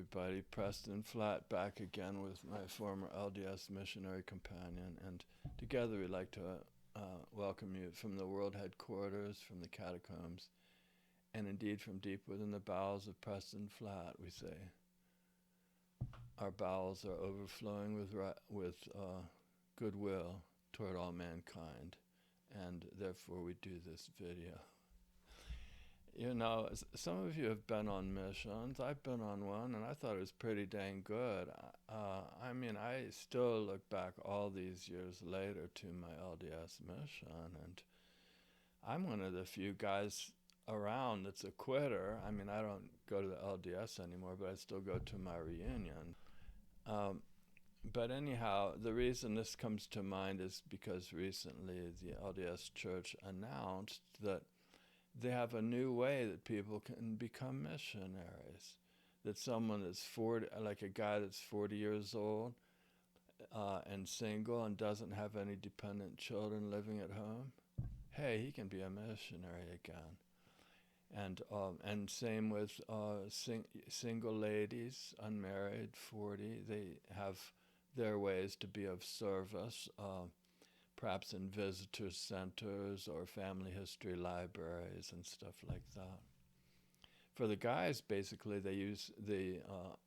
everybody. Preston Flatt back again with my former LDS missionary companion, and together we'd like to welcome you from the world headquarters, from the catacombs, and indeed from deep within the bowels of Preston Flatt, we say. Our bowels are overflowing with goodwill toward all mankind, and therefore we do this video. You know, some of you have been on missions. I've been on one, and I thought it was pretty dang good. I mean, I still look back all these years later to my LDS mission, and I'm one of the few guys around that's a quitter. I mean, I don't go to the LDS anymore, but I still go to my reunion. But anyhow, the reason this comes to mind is because recently the LDS Church announced that they have a new way that people can become missionaries. That someone that's 40, like a guy that's 40 years old and single and doesn't have any dependent children living at home, hey, he can be a missionary again. And same with single ladies, unmarried, 40. They have their ways to be of service, perhaps in visitor centers or family history libraries and stuff like that. For the guys, basically, they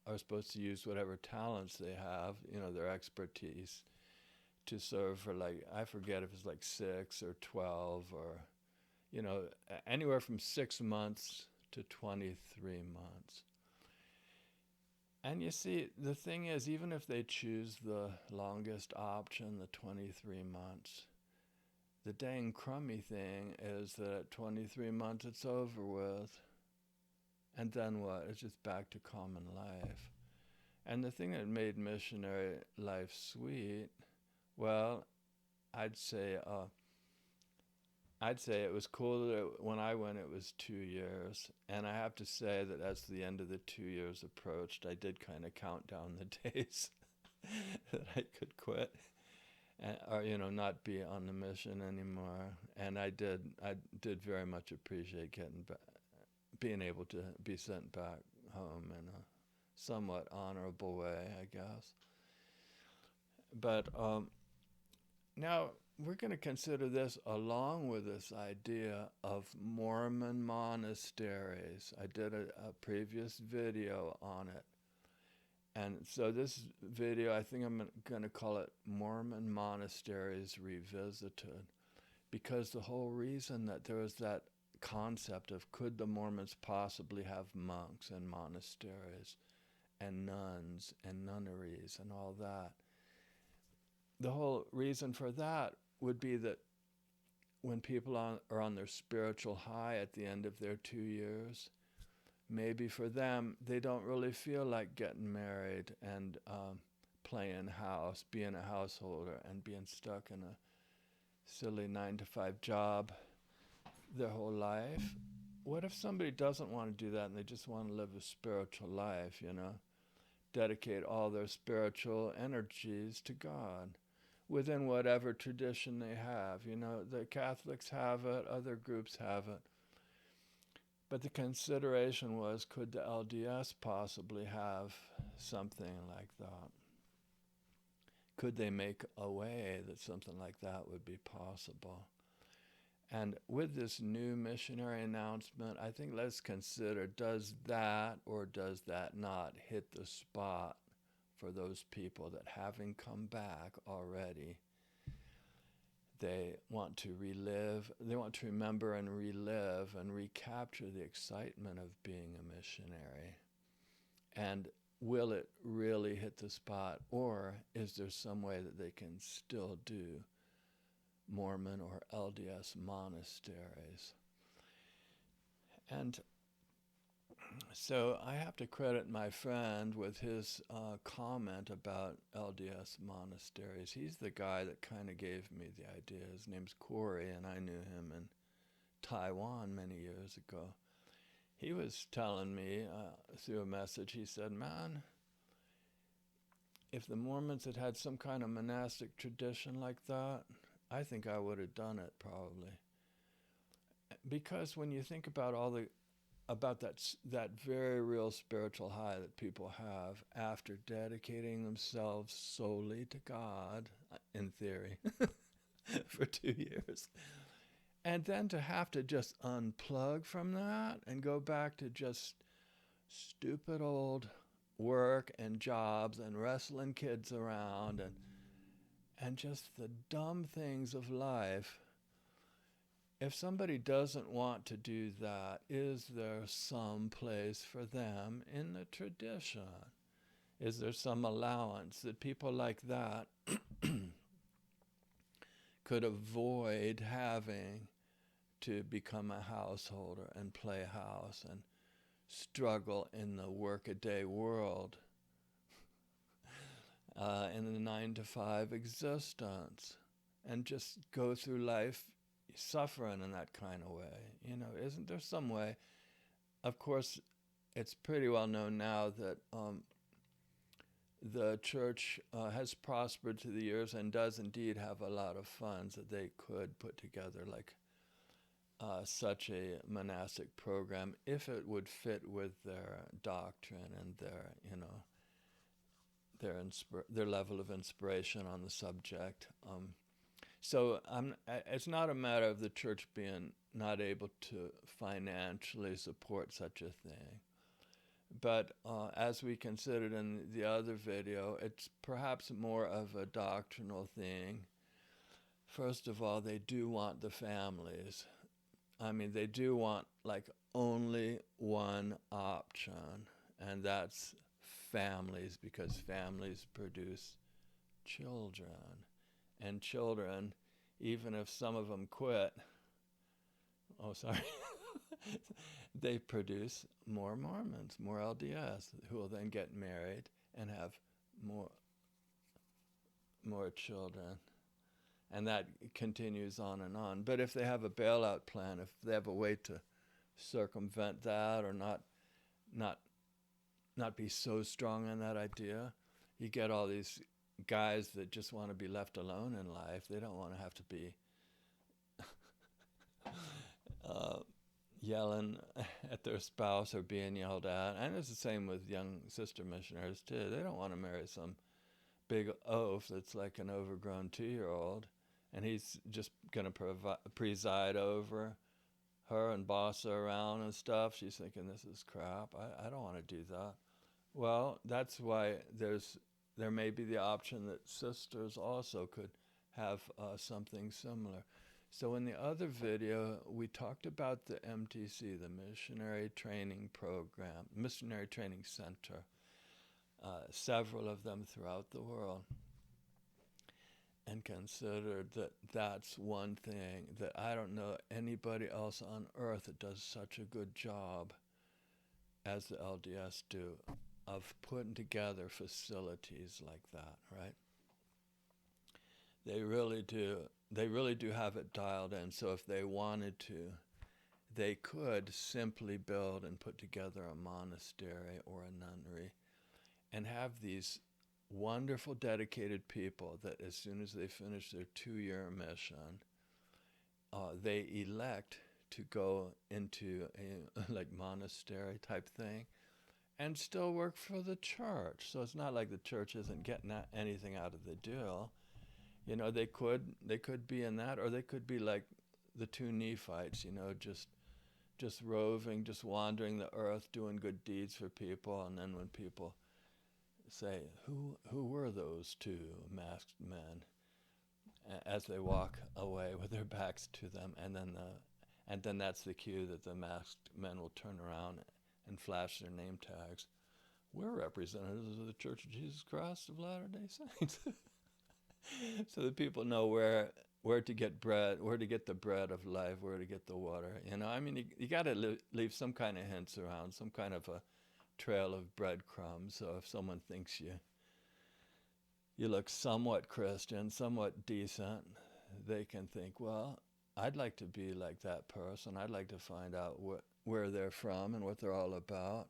are supposed to use whatever talents they have, you know, their expertise, to serve for, like, I forget if it's like 6 or 12 or, you know, anywhere from 6 months to 23 months. And you see, the thing is, even if they choose the longest option, the 23 months, the dang crummy thing is that at 23 months it's over with. And then what? It's just back to common life. And the thing that made missionary life sweet, well, I'd say it was cool that when I went it was 2 years, and I have to say that as the end of the 2 years approached, I did kind of count down the days that I could quit, or, you know, not be on the mission anymore. And I did very much appreciate being able to be sent back home in a somewhat honorable way, I guess. But now we're going to consider this along with this idea of Mormon monasteries. I did a previous video on it. And so this video, I think I'm going to call it Mormon Monasteries Revisited, because the whole reason that there was that concept of could the Mormons possibly have monks and monasteries and nuns and nunneries and all that, the whole reason for that would be that when people are on their spiritual high at the end of their 2 years, maybe for them, they don't really feel like getting married and playing house, being a householder, and being stuck in a silly 9-to-5 job their whole life. What if somebody doesn't want to do that and they just want to live a spiritual life, you know? Dedicate all their spiritual energies to God within whatever tradition they have. You know, the Catholics have it, other groups have it. But the consideration was, could the LDS possibly have something like that? Could they make a way that something like that would be possible? And with this new missionary announcement, I think let's consider, does that or does that not hit the spot for those people that, having come back already, they want to relive, they want to remember and relive and recapture the excitement of being a missionary? And will it really hit the spot, or is there some way that they can still do Mormon or LDS monasteries? And so I have to credit my friend with his comment about LDS monasteries. He's the guy that kind of gave me the idea. His name's Corey, and I knew him in Taiwan many years ago. He was telling me through a message, he said, man, if the Mormons had had some kind of monastic tradition like that, I think I would have done it probably. Because when you think about all the about that very real spiritual high that people have after dedicating themselves solely to God, in theory, for 2 years. And then to have to just unplug from that and go back to just stupid old work and jobs and wrestling kids around and just the dumb things of life. If somebody doesn't want to do that, is there some place for them in the tradition? Is there some allowance that people like that could avoid having to become a householder and play house and struggle in the workaday world, in the 9-to-5 existence, and just go through life suffering in that kind of way? Isn't there some way? Of course, it's pretty well known now that the church has prospered through the years and does indeed have a lot of funds that they could put together, like such a monastic program, if it would fit with their doctrine and their level of inspiration on the subject. So it's not a matter of the church being not able to financially support such a thing. But as we considered in the other video, it's perhaps more of a doctrinal thing. First of all, they do want the families. I mean, they do want like only one option, and that's families, because families produce children. And children, even if some of them quit, they produce more Mormons, more LDS, who will then get married and have more children. And that continues on and on. But if they have a bailout plan, if they have a way to circumvent that or not be so strong on that idea, you get all these guys that just want to be left alone in life. They don't want to have to be yelling at their spouse or being yelled at. And it's the same with young sister missionaries too. They don't want to marry some big oaf that's like an overgrown 2-year-old, and he's just going to preside over her and boss her around and stuff. She's thinking, this is crap. I don't want to do that. Well, that's why there may be the option that sisters also could have something similar. So in the other video, we talked about the MTC, the Missionary Training Program, Missionary Training Center, several of them throughout the world, and considered that that's one thing that I don't know anybody else on earth that does such a good job as the LDS do of putting together facilities like that, right? They really do have it dialed in. So if they wanted to, they could simply build and put together a monastery or a nunnery and have these wonderful dedicated people that as soon as they finish their 2-year mission, they elect to go into a like monastery type thing and still work for the church. So it's not like the church isn't getting anything out of the deal. They could be in that, or they could be like the 2 Nephites, just roving, just wandering the earth, doing good deeds for people. And then when people say, who were those 2 masked men, as they walk away with their backs to them, and then that's the cue that the masked men will turn around and flash their name tags. We're representatives of the Church of Jesus Christ of Latter-day Saints. So that people know where to get bread, where to get the bread of life, where to get the water. You got to leave some kind of hints around, some kind of a trail of breadcrumbs. So if someone thinks you look somewhat Christian, somewhat decent, they can think, well, I'd like to be like that person. I'd like to find out where they're from and what they're all about.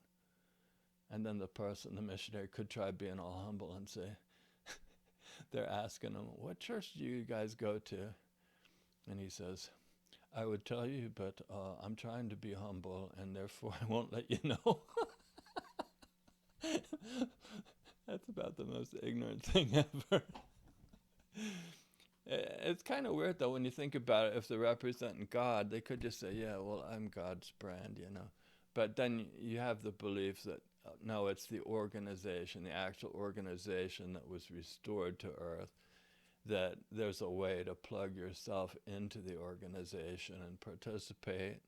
And then the missionary could try being all humble and say, they're asking him, what church do you guys go to? And he says, I would tell you, but I'm trying to be humble, and therefore I won't let you know. That's about the most ignorant thing ever. It's kind of weird, though, when you think about it. If they're representing God, they could just say, yeah, well, I'm God's brand, you know. But then you have the belief that, no, it's the organization, the actual organization that was restored to earth, that there's a way to plug yourself into the organization and participate.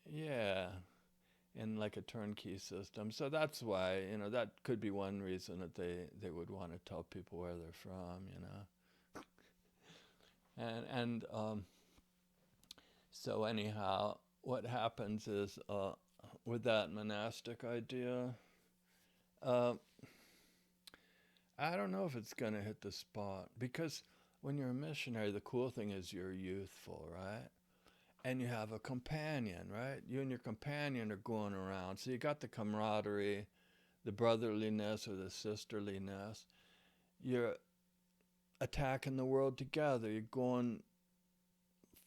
Yeah, in like a turnkey system. So that's why, you know, that could be one reason that they would want to tell people where they're from, you know. And so anyhow, what happens is with that monastic idea, uh, I don't know if it's going to hit the spot, because when you're a missionary, the cool thing is you're youthful, right? And you have a companion, right? You and your companion are going around. So you got the camaraderie, the brotherliness or the sisterliness. You're attacking the world together. You're going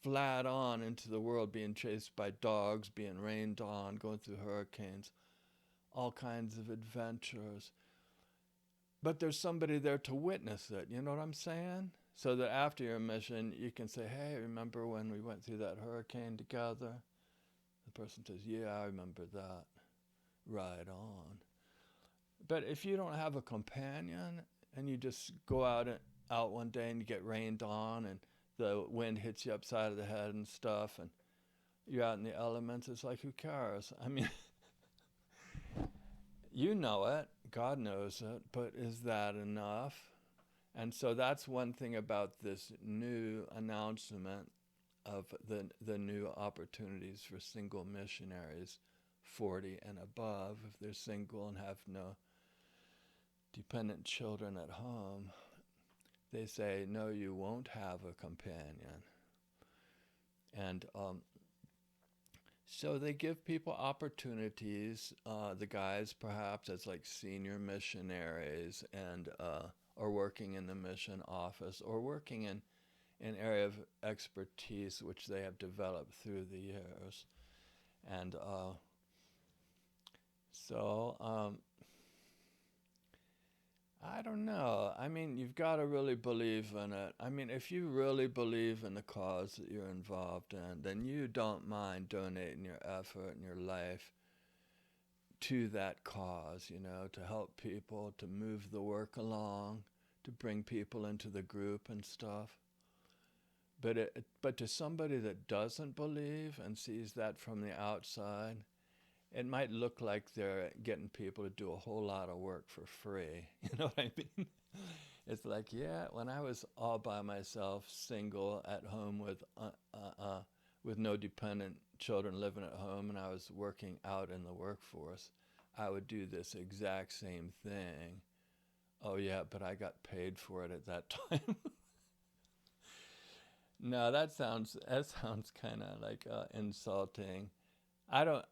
flat on into the world, being chased by dogs, being rained on, going through hurricanes, all kinds of adventures. But there's somebody there to witness it, you know what I'm saying? So that after your mission, you can say, hey, remember when we went through that hurricane together? The person says, yeah, I remember that. Right on. But if you don't have a companion and you just go out one day and you get rained on and the wind hits you upside of the head and stuff and you're out in the elements, it's like, who cares? I mean, you know it, God knows it, but is that enough? And so that's one thing about this new announcement of the new opportunities for single missionaries, 40 and above, if they're single and have no dependent children at home. They say, no, you won't have a companion. And so they give people opportunities, the guys perhaps as like senior missionaries and or working in the mission office or working in an area of expertise which they have developed through the years. And so I don't know. I mean, you've got to really believe in it. I mean, if you really believe in the cause that you're involved in, then you don't mind donating your effort and your life to that cause, you know, to help people, to move the work along, to bring people into the group and stuff. But to somebody that doesn't believe and sees that from the outside, it might look like they're getting people to do a whole lot of work for free. You know what I mean? It's like, yeah, when I was all by myself, single, at home with no dependent children living at home, and I was working out in the workforce, I would do this exact same thing. Oh yeah, but I got paid for it at that time. No, that sounds kind of like insulting. I don't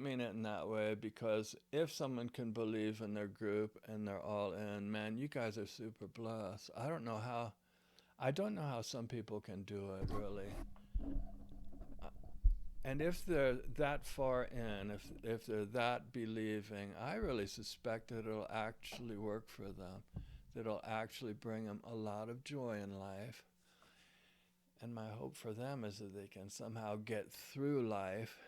mean it in that way, because if someone can believe in their group and they're all in, man, you guys are super blessed. I don't know how some people can do it, really. And if they're that far in, if they're that believing, I really suspect that it'll actually work for them, that it'll actually bring them a lot of joy in life. And my hope for them is that they can somehow get through life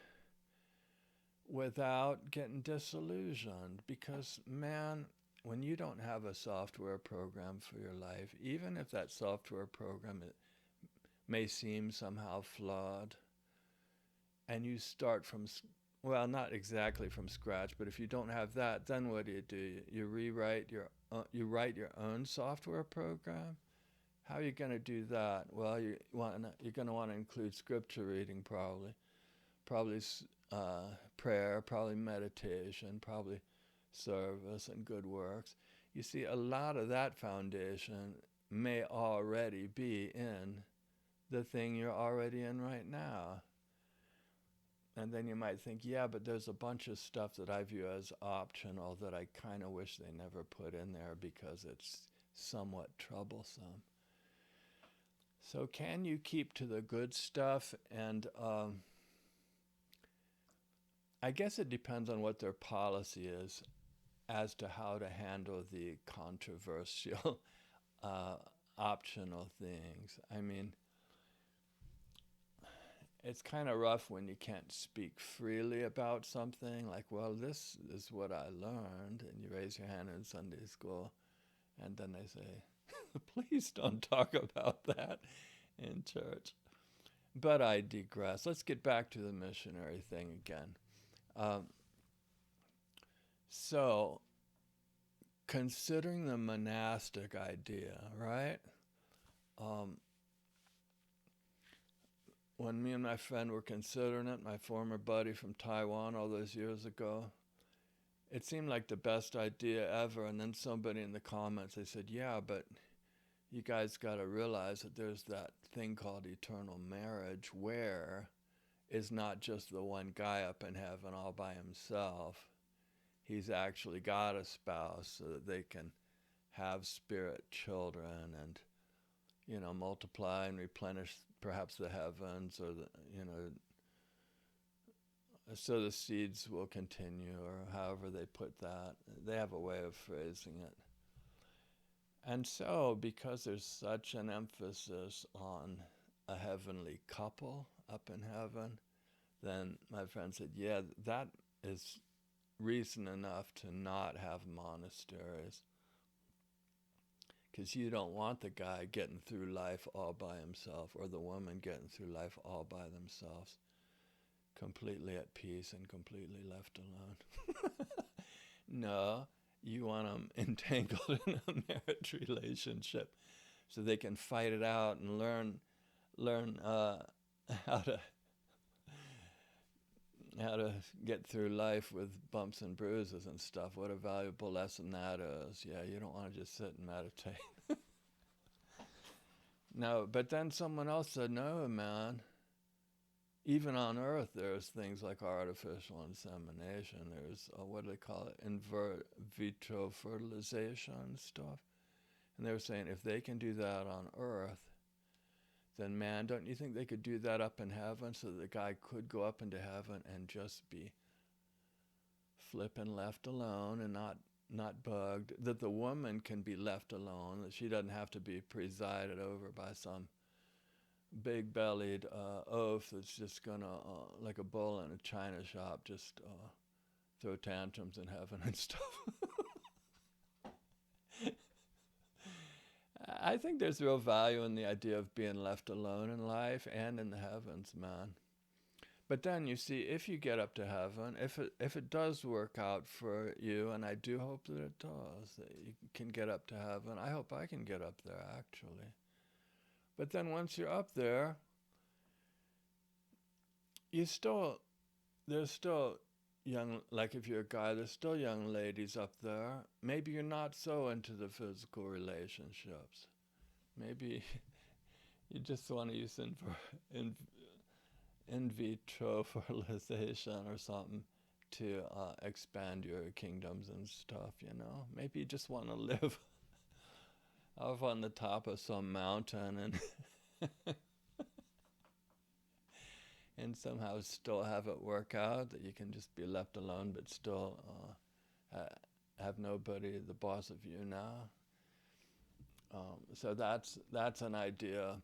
without getting disillusioned. Because, man, when you don't have a software program for your life, even if that software program may seem somehow flawed, and you start from, well, not exactly from scratch, but if you don't have that, then what do? You write your own software program? How are you going to do that? Well, you're going to want to include scripture reading, probably prayer, probably meditation, probably service and good works. You see, a lot of that foundation may already be in the thing you're already in right now. And then you might think, yeah, but there's a bunch of stuff that I view as optional that I kind of wish they never put in there because it's somewhat troublesome. So can you keep to the good stuff? And I guess it depends on what their policy is as to how to handle the controversial optional things. I mean, it's kind of rough when you can't speak freely about something, like, well, this is what I learned, and you raise your hand in Sunday school, and then they say, please don't talk about that in church. But I digress. Let's get back to the missionary thing again. So, considering the monastic idea, right? When me and my friend were considering it, my former buddy from Taiwan all those years ago, it seemed like the best idea ever. And then somebody in the comments, they said, yeah, but you guys got to realize that there's that thing called eternal marriage, where is not just the one guy up in heaven all by himself. He's actually got a spouse so that they can have spirit children and, you know, multiply and replenish perhaps the heavens, or the, you know, so the seeds will continue, or however they put that. They have a way of phrasing it. And so, because there's such an emphasis on a heavenly couple up in heaven, then my friend said, yeah, that is reason enough to not have monasteries. Because you don't want the guy getting through life all by himself, or the woman getting through life all by themselves, completely at peace and completely left alone. No, you want them entangled in a marriage relationship so they can fight it out and learn how to get through life with bumps and bruises and stuff. What a valuable lesson that is. Yeah, you don't want to just sit and meditate. No, but then someone else said, no, man, even on earth there's things like artificial insemination. There's, what do they call it, in vitro fertilization stuff. And they were saying, if they can do that on earth, then man, don't you think they could do that up in heaven, so the guy could go up into heaven and just be flipping left alone and not bugged, that the woman can be left alone, that she doesn't have to be presided over by some big-bellied oaf that's just gonna, like a bull in a china shop, just throw tantrums in heaven and stuff. I think there's real value in the idea of being left alone in life and in the heavens, man. But then you see, if you get up to heaven, if it does work out for you, and I do hope that it does, that you can get up to heaven. I hope I can get up there, actually. But then once you're up there, there's still young, like if you're a guy, there's still young ladies up there. Maybe you're not so into the physical relationships. Maybe you just want to use in vitro fertilization or something to expand your kingdoms and stuff, you know. Maybe you just want to live up on the top of some mountain and and somehow still have it work out, that you can just be left alone but still have nobody the boss of you now. So that's an idea.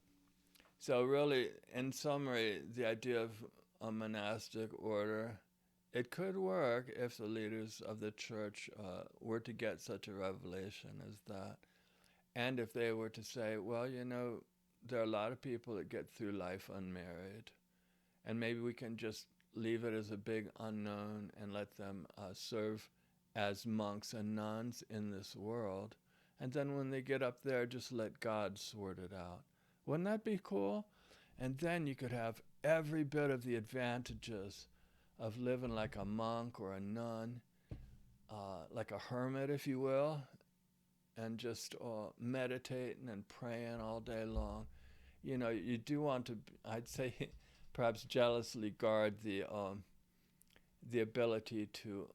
So really, in summary, the idea of a monastic order, it could work if the leaders of the church were to get such a revelation as that. And if they were to say, well, you know, there are a lot of people that get through life unmarried, and maybe we can just leave it as a big unknown and let them serve as monks and nuns in this world. And then when they get up there, just let God sort it out. Wouldn't that be cool? And then you could have every bit of the advantages of living like a monk or a nun, like a hermit, if you will, and just meditating and praying all day long. You know, you do want to, I'd say, perhaps jealously guard the ability to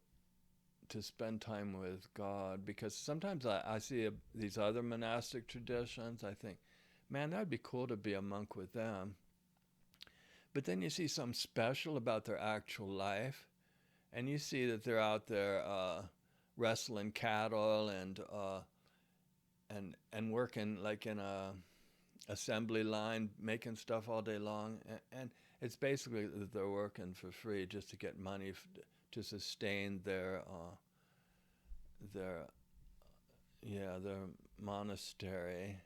spend time with God, because sometimes I see these other monastic traditions. I think, man, that'd be cool to be a monk with them. But then you see something special about their actual life, and you see that they're out there wrestling cattle and working like in a assembly line, making stuff all day long, and it's basically that they're working for free just to get money to sustain their monastery.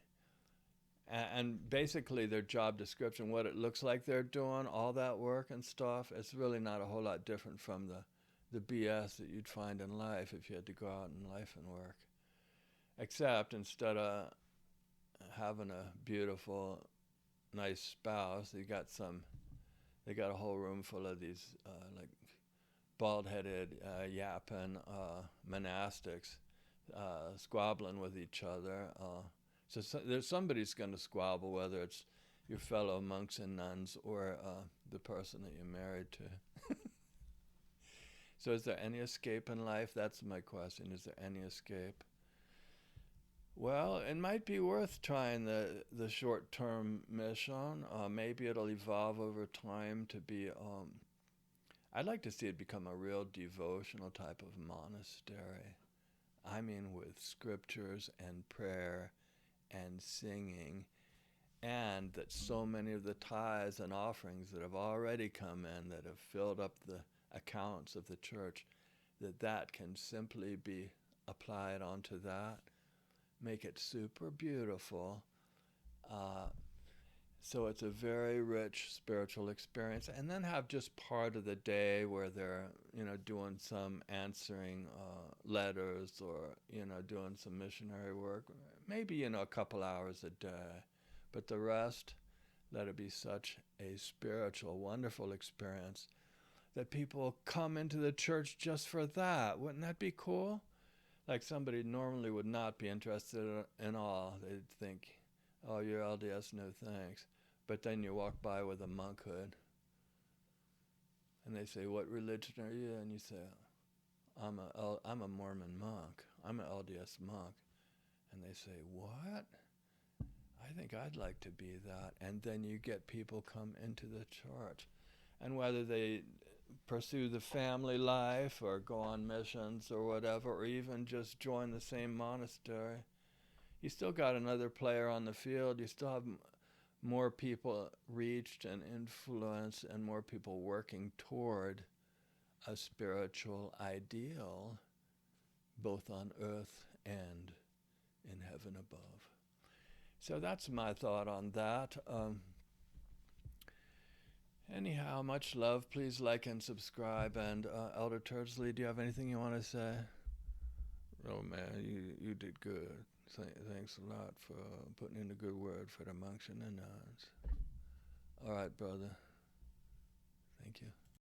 And basically their job description, what it looks like they're doing, all that work and stuff, it's really not a whole lot different from the BS that you'd find in life if you had to go out in life and work. Except instead of having a beautiful, nice spouse, they got a whole room full of these like bald-headed, yapping monastics squabbling with each other. So there's somebody's going to squabble, whether it's your fellow monks and nuns or the person that you're married to. So is there any escape in life? That's my question. Is there any escape? Well, it might be worth trying the short-term mission. Maybe it'll evolve over time to be, I'd like to see it become a real devotional type of monastery. I mean, with scriptures and prayer and singing, and that so many of the tithes and offerings that have already come in, that have filled up the accounts of the church, that can simply be applied onto that, make it super beautiful, so it's a very rich spiritual experience, and then have just part of the day where they're, doing some answering letters or, doing some missionary work, maybe, a couple hours a day, but the rest, let it be such a spiritual, wonderful experience that people come into the church just for that. Wouldn't that be cool? Like somebody normally would not be interested in all. They'd think, oh, you're LDS, no thanks. But then you walk by with a monkhood, and they say, what religion are you? And you say, I'm a Mormon monk. I'm an LDS monk. And they say, what? I think I'd like to be that. And then you get people come into the church. And whether they pursue the family life or go on missions or whatever, or even just join the same monastery, you still got another player on the field. You still have more people reached and influenced, and more people working toward a spiritual ideal, both on earth and in heaven above. So that's my thought on that. Anyhow, much love. Please like and subscribe. And Elder Tursley, do you have anything you want to say? Oh man, you did good. Thanks a lot for putting in a good word for the monks and the nuns. All right, brother. Thank you.